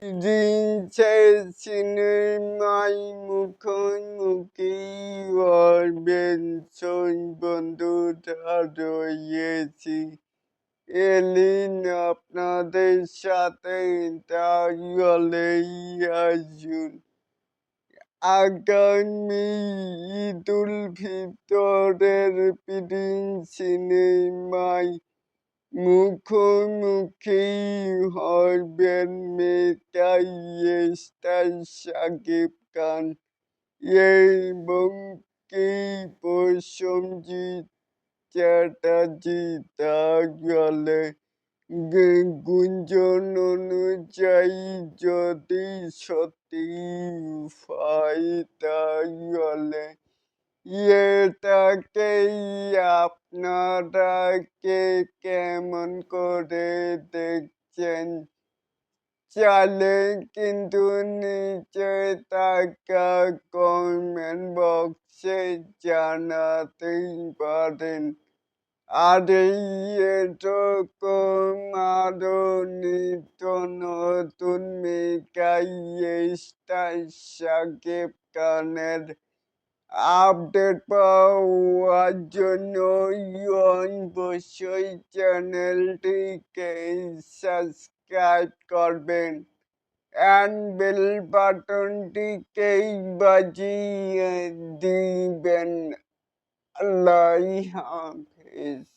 দিনছে সিনেমায় মুখোমুখি হবেন বন্ধুরা রয়েছি। এলিন আপনাদের সাথে তাহলেই আসুন। আগামী ঈদুল ফিতরের প্রিন্স সিনেমায় মুখোমুখি হবেন মেটা স্টার শাকিব খান এবং কি প্রসেনজিৎ চ্যাটার্জি। তাহলে গুঞ্জন অনুযায়ী যদি সত্যি হয় তাহলে এটাকেই আপনারা কেমন করে দেখছেন? চাইলে কিন্তু নিচে থাকা কমেন্ট বক্সে জানাতেই পারেন। আর এরকম আরো নিত্য নতুন মেগা স্টার শাকিব খানের আপডেট পাওয়ার জন্য অবশ্যই চ্যানেলটিকে সাবস্ক্রাইব করবেন অ্যান্ড বেল বাটনটিকে বাজিয়ে দিবেন। আল্লাহ হাফেজ।